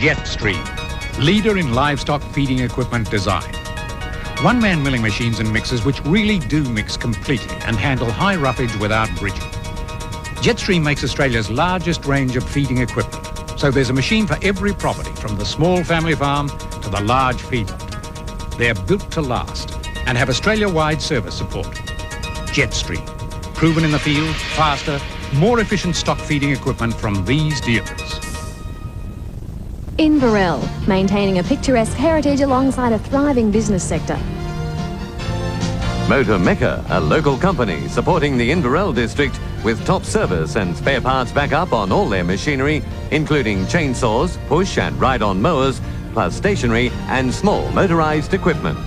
Jetstream, leader in livestock feeding equipment design. One-man milling machines and mixers which really do mix completely and handle high roughage without bridging. Jetstream makes Australia's largest range of feeding equipment, so there's a machine for every property, from the small family farm to the large feedlot. They're built to last and have Australia-wide service support. Jetstream, proven in the field, faster, more efficient stock feeding equipment from these dealers. Inverell, maintaining a picturesque heritage alongside a thriving business sector. Motor Mecca, a local company supporting the Inverell district with top service and spare parts backup on all their machinery, including chainsaws, push and ride-on mowers, plus stationary and small motorised equipment.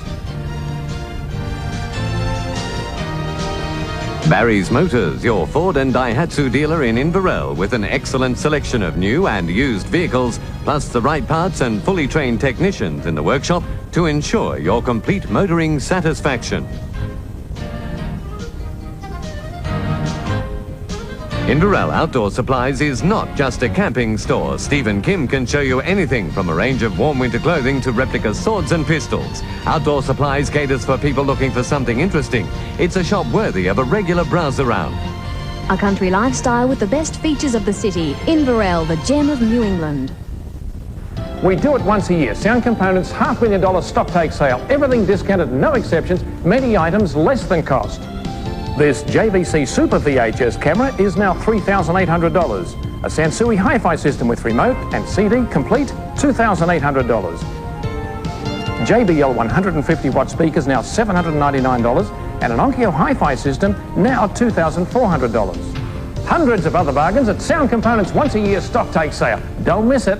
Barry's Motors, your Ford and Daihatsu dealer in Inverell, with an excellent selection of new and used vehicles, plus the right parts and fully trained technicians in the workshop to ensure your complete motoring satisfaction. Inverell Outdoor Supplies is not just a camping store. Steve and Kim can show you anything from a range of warm winter clothing to replica swords and pistols. Outdoor Supplies caters for people looking for something interesting. It's a shop worthy of a regular browse around. A country lifestyle with the best features of the city. Inverell, the gem of New England. We do it once a year. Sound Components $500,000 stock take sale. Everything discounted, no exceptions. Many items less than cost. This JVC Super VHS camera is now $3,800. A Sansui Hi-Fi system with remote and CD complete, $2,800. JBL 150-watt speakers now $799, and an Onkyo Hi-Fi system now $2,400. Hundreds of other bargains at Sound Components once a year stock take sale. Don't miss it.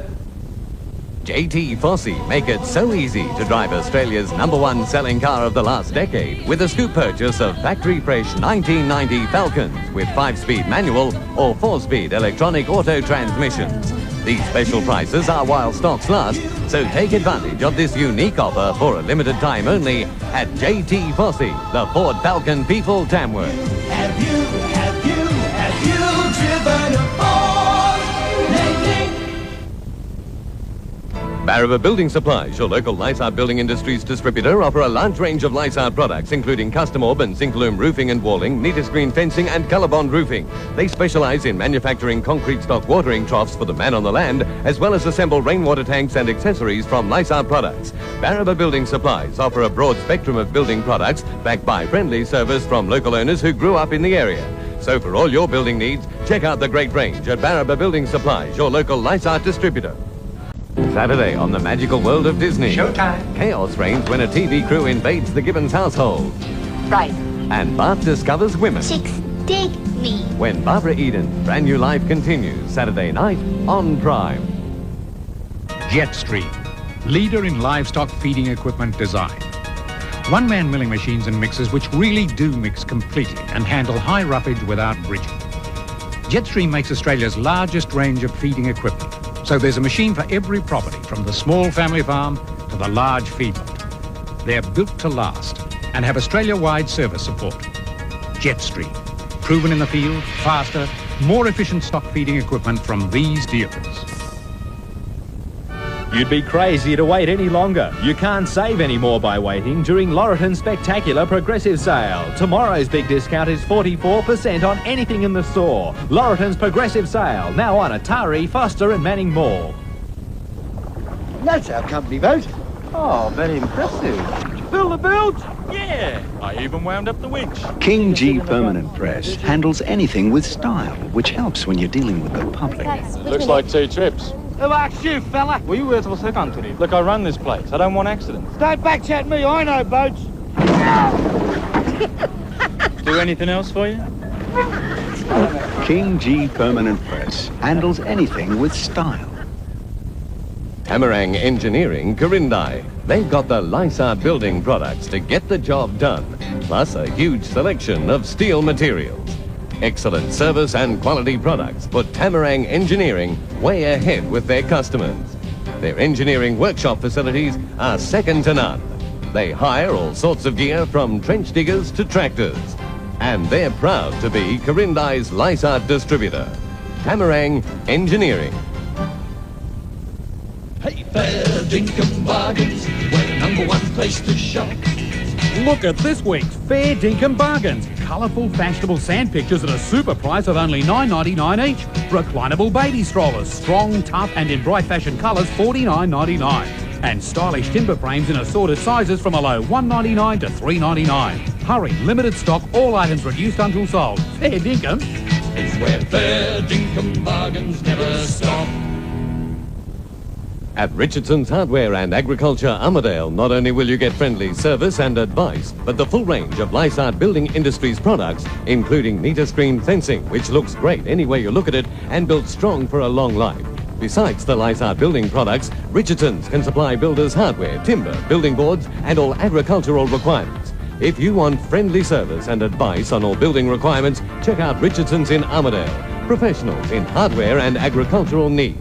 JT Fossey make it so easy to drive Australia's #1 selling car of the last decade with a scoop purchase of factory fresh 1990 Falcons with 5-speed manual or 4-speed electronic auto transmissions. These special prices are while stocks last, so take advantage of this unique offer for a limited time only at JT Fossey, the Ford Falcon people, Tamworth. Have you driven a Ford lately? Barraba Building Supplies, your local Lysart Building Industries distributor, offer a large range of Lysart products, including custom orb and zinc loom roofing and walling, neater screen fencing and colour bond roofing. They specialise in manufacturing concrete stock watering troughs for the man on the land, as well as assemble rainwater tanks and accessories from Lysart products. Barraba Building Supplies offer a broad spectrum of building products, backed by friendly service from local owners who grew up in the area. So for all your building needs, check out the great range at Barraba Building Supplies, your local Lysart distributor. Saturday on the magical world of Disney. Showtime. Chaos reigns when a TV crew invades the Gibbons household. Right. And Bart discovers women. Chicks dig me. When Barbara Eden's brand new life continues, Saturday night on Prime. Jetstream, leader in livestock feeding equipment design. One-man milling machines and mixers which really do mix completely and handle high roughage without bridging. Jetstream makes Australia's largest range of feeding equipment, so there's a machine for every property, from the small family farm to the large feedlot. They're built to last and have Australia-wide service support. Jetstream, proven in the field, faster, more efficient stock feeding equipment from these dealers. You'd be crazy to wait any longer. You can't save any more by waiting during Laurelton's spectacular progressive sale. Tomorrow's big discount is 44% on anything in the store. Laurelton's progressive sale, now on Atari, Foster and Manning Mall. That's our company boat. Oh, very impressive. Fill the boat? Yeah, I even wound up the winch. King G Permanent Press handles anything with style, which helps when you're dealing with the public. Looks like 2 trips. Who asked you, fella? Well, you were to the country. Look, I run this place. I don't want accidents. Don't backchat me, I know boats. Do anything else for you? King G Permanent Press handles anything with style. Tamarang Engineering, Corindai. They've got the Lysart building products to get the job done, plus a huge selection of steel materials. Excellent service and quality products put Tamarang Engineering way ahead with their customers. Their engineering workshop facilities are second to none. They hire all sorts of gear from trench diggers to tractors. And they're proud to be Corindai's Lysart distributor. Tamarang Engineering. Hey, fair dinkum bargains. We're the #1 place to shop. Look at this week's Fair Dinkum Bargains. Colourful, fashionable sand pictures at a super price of only $9.99 each. Reclinable baby strollers, strong, tough and in bright fashion colours, $49.99. And stylish timber frames in assorted sizes from a low $1.99 to $3.99. Hurry, limited stock, all items reduced until sold. Fair Dinkum. It's where fair dinkum bargains never stop. At Richardson's Hardware and Agriculture, Armidale, not only will you get friendly service and advice, but the full range of Lysart Building Industries products, including meter screen fencing, which looks great any way you look at it and built strong for a long life. Besides the Lysart building products, Richardson's can supply builders hardware, timber, building boards and all agricultural requirements. If you want friendly service and advice on all building requirements, check out Richardson's in Armidale. Professionals in hardware and agricultural needs.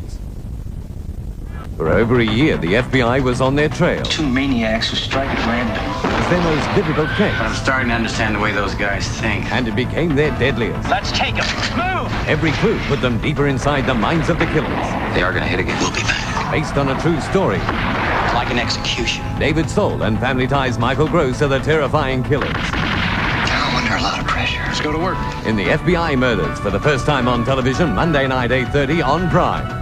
For over a year, the FBI was on their trail. Two maniacs who strike at random. It was their most difficult case. I'm starting to understand the way those guys think. And it became their deadliest. Let's take them. Move! Every clue put them deeper inside the minds of the killers. They are going to hit again. We'll be back. Based on a true story. Like an execution. David Soul and Family Ties' Michael Gross are the terrifying killers. I'm under a lot of pressure. Let's go to work. In the FBI Murders, for the first time on television, Monday night, 8:30 on Prime.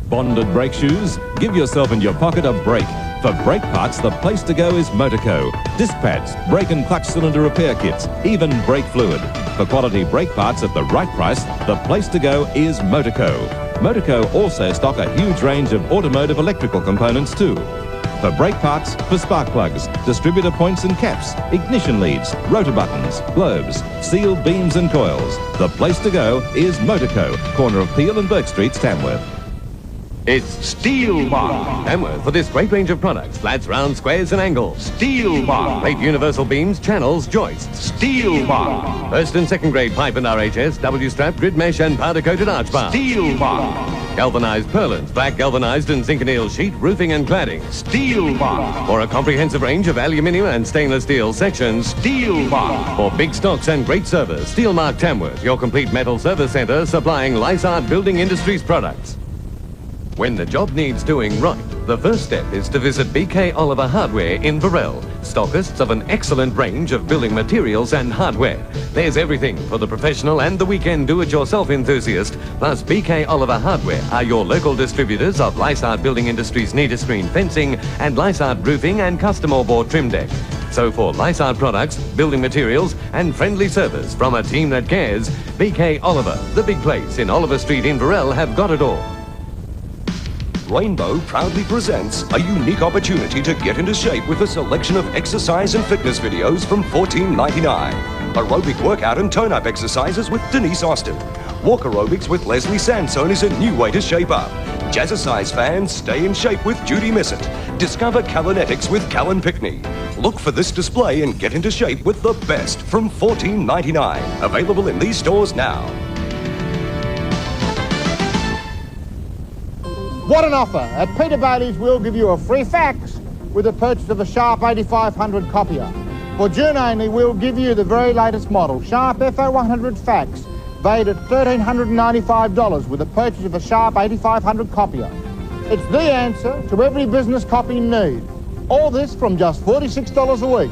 Bonded brake shoes? Give yourself and your pocket a break. For brake parts, the place to go is Motorco. Disc pads, brake and clutch cylinder repair kits, even brake fluid. For quality brake parts at the right price, the place to go is Motorco. Motorco also stock a huge range of automotive electrical components too. For brake parts, for spark plugs, distributor points and caps, ignition leads, rotor buttons, globes, sealed beams and coils. The place to go is Motorco, corner of Peel and Burke Streets, Tamworth. It's Steel Bar. Tamworth for this great range of products. Flats, round, squares and angles. Steel Bar. Great universal beams, channels, joists. Steel Bar. First and second grade pipe and RHS, W-strap, grid mesh and powder-coated arch bar. Steel Bar. Galvanized purlins, black galvanized and zinc anneal sheet, roofing and cladding. Steel Bar. For a comprehensive range of aluminium and stainless steel sections. Steel Bar. For big stocks and great service, Steel Mark Tamworth, your complete metal service centre supplying Lysart Building Industries products. When the job needs doing right, the first step is to visit BK Oliver Hardware in Burrell, stockists of an excellent range of building materials and hardware. There's everything for the professional and the weekend do-it-yourself enthusiast, plus BK Oliver Hardware are your local distributors of Lysart Building Industries meter screen fencing and Lysart roofing and custom board trim deck. So for Lysart products, building materials and friendly service from a team that cares, BK Oliver, the big place in Oliver Street in Burrell, have got it all. Rainbow proudly presents a unique opportunity to get into shape with a selection of exercise and fitness videos from $14.99. Aerobic workout and tone-up exercises with Denise Austin. Walk aerobics with Leslie Sansone is a new way to shape up. Jazzercise fans, stay in shape with Judy Missett. Discover Calinetics with Callan Pickney. Look for this display and get into shape with the best from $14.99. Available in these stores now. What an offer! At Peter Bailey's, we'll give you a free fax with the purchase of a Sharp 8500 copier. For June only, we'll give you the very latest model, Sharp FO100 fax, valued at $1,395 with the purchase of a Sharp 8500 copier. It's the answer to every business copy need. All this from just $46 a week.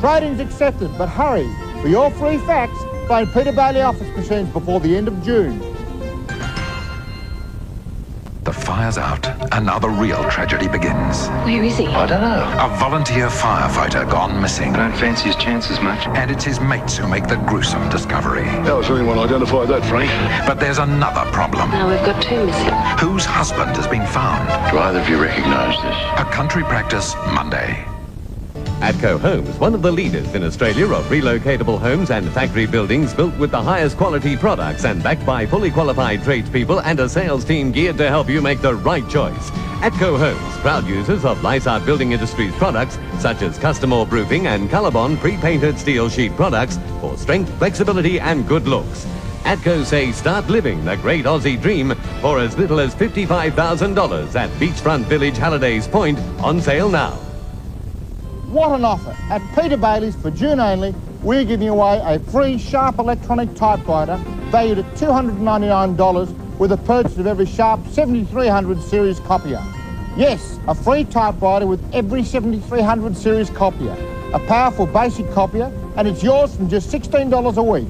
Trade-ins accepted, but hurry. For your free fax, phone Peter Bailey office machines before the end of June. The fire's out. Another real tragedy begins. Where is he? I don't know. A volunteer firefighter gone missing. I don't fancy his chances much. And it's his mates who make the gruesome discovery. How has anyone identified that, Frank? But there's another problem. Now we've got two missing. Whose husband has been found? Do either of you recognise this? A country practice Monday. Atco Homes, one of the leaders in Australia of relocatable homes and factory buildings built with the highest quality products and backed by fully qualified tradespeople and a sales team geared to help you make the right choice. Atco Homes, proud users of Lysart Building Industries products such as custom orb roofing and Colorbond pre-painted steel sheet products for strength, flexibility and good looks. Atco say start living the great Aussie dream for as little as $55,000 at Beachfront Village Hallidays Point, on sale now. What an offer! At Peter Bailey's for June only, we're giving away a free Sharp electronic typewriter valued at $299 with the purchase of every Sharp 7300 series copier. Yes, a free typewriter with every 7300 series copier. A powerful basic copier, and it's yours from just $16 a week.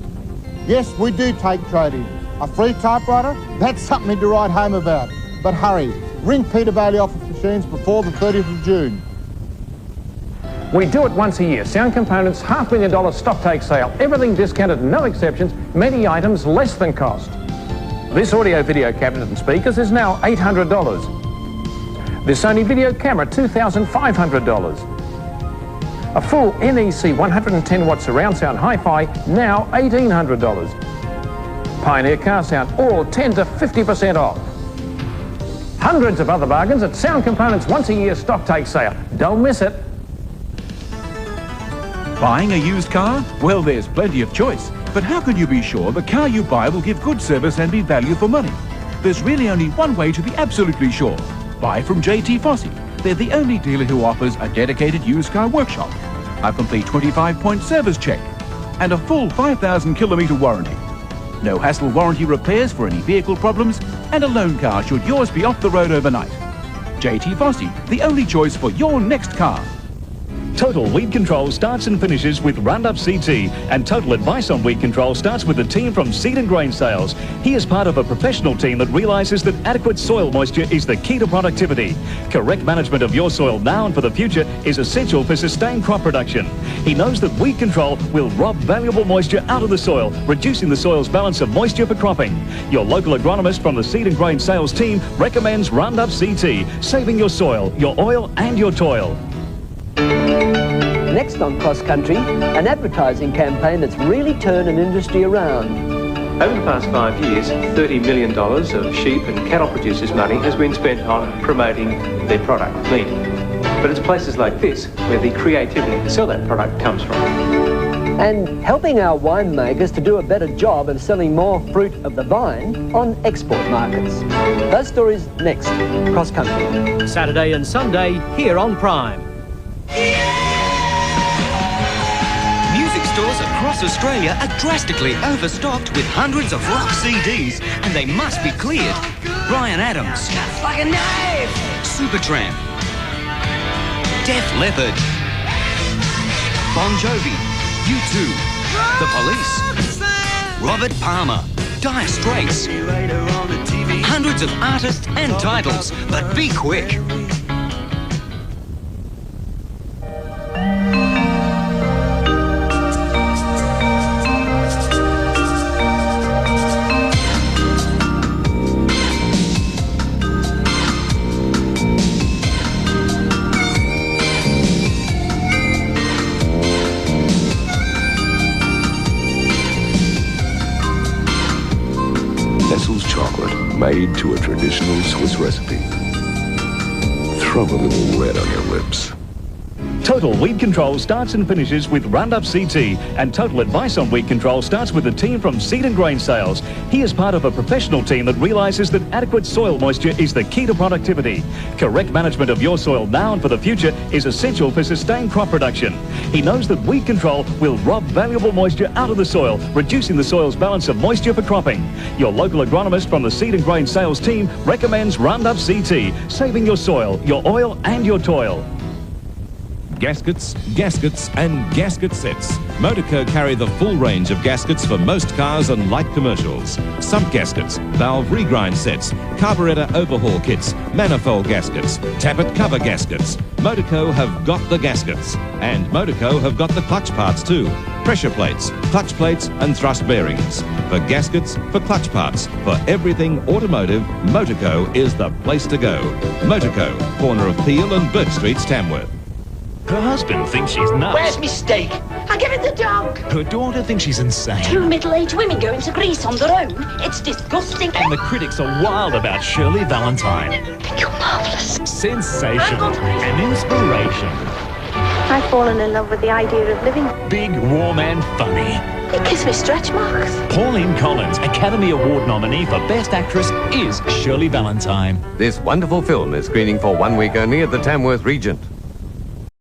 Yes, we do take trade-in. A free typewriter? That's something to write home about. But hurry, ring Peter Bailey Office Machines before the 30th of June. We do it once a year. Sound Components $500,000 stock take sale. Everything discounted, no exceptions. Many items less than cost. This audio video cabinet and speakers is now $800. This Sony video camera, $2,500. A full NEC 110 watt surround sound hi-fi, now $1,800. Pioneer car sound, all 10 to 50% off. Hundreds of other bargains at Sound Components once a year stock take sale. Don't miss it. Buying a used car? Well, there's plenty of choice. But how can you be sure the car you buy will give good service and be value for money? There's really only one way to be absolutely sure. Buy from JT Fossey. They're the only dealer who offers a dedicated used car workshop, a complete 25-point service check, and a full 5,000 kilometre warranty. No hassle warranty repairs for any vehicle problems, and a loan car should yours be off the road overnight. JT Fossey, the only choice for your next car. Total Weed Control starts and finishes with Roundup CT, and total advice on weed control starts with the team from Seed and Grain Sales. He is part of a professional team that realises that adequate soil moisture is the key to productivity. Correct management of your soil now and for the future is essential for sustained crop production. He knows that weed control will rob valuable moisture out of the soil, reducing the soil's balance of moisture for cropping. Your local agronomist from the Seed and Grain Sales team recommends Roundup CT, saving your soil, your oil and your toil. Next on Cross Country, an advertising campaign that's really turned an industry around. Over the past 5 years, $30 million of sheep and cattle producers' money has been spent on promoting their product, meat. But it's places like this where the creativity to sell that product comes from. And helping our winemakers to do a better job of selling more fruit of the vine on export markets. Those stories next, Cross Country. Saturday and Sunday here on Prime. Music stores across Australia are drastically overstocked with hundreds of rock CDs, and they must be cleared. Bryan Adams, Like a knife! Supertramp, Def Leppard, Bon Jovi, U2, The Police, Robert Palmer, Dire Straits. Hundreds of artists and titles, but be quick. Made to a traditional Swiss recipe. Throw a little red on your lips. Total Weed Control starts and finishes with Roundup CT, and total advice on weed control starts with the team from Seed and Grain Sales. He is part of a professional team that realises that adequate soil moisture is the key to productivity. Correct management of your soil now and for the future is essential for sustained crop production. He knows that weed control will rob valuable moisture out of the soil, reducing the soil's balance of moisture for cropping. Your local agronomist from the Seed and Grain Sales team recommends Roundup CT, saving your soil, your oil and your toil. Gaskets, gaskets and gasket sets. Motorco carry the full range of gaskets for most cars and light commercials. Sump gaskets, valve regrind sets, carburetor overhaul kits, manifold gaskets, tappet cover gaskets. Motorco have got the gaskets. And Motorco have got the clutch parts too. Pressure plates, clutch plates and thrust bearings. For gaskets, for clutch parts, for everything automotive, Motorco is the place to go. Motorco, corner of Peel and Burke Streets, Tamworth. Her husband thinks she's nuts. Where's my steak? I'll give it the dog. Her daughter thinks she's insane. Two middle-aged women going to Greece on their own. It's disgusting. And the critics are wild about Shirley Valentine. You're marvellous. Sensational and inspiration. I've fallen in love with the idea of living. Big, warm and funny. It gives me stretch marks. Pauline Collins, Academy Award nominee for Best Actress, is Shirley Valentine. This wonderful film is screening for 1 week only at the Tamworth Regent.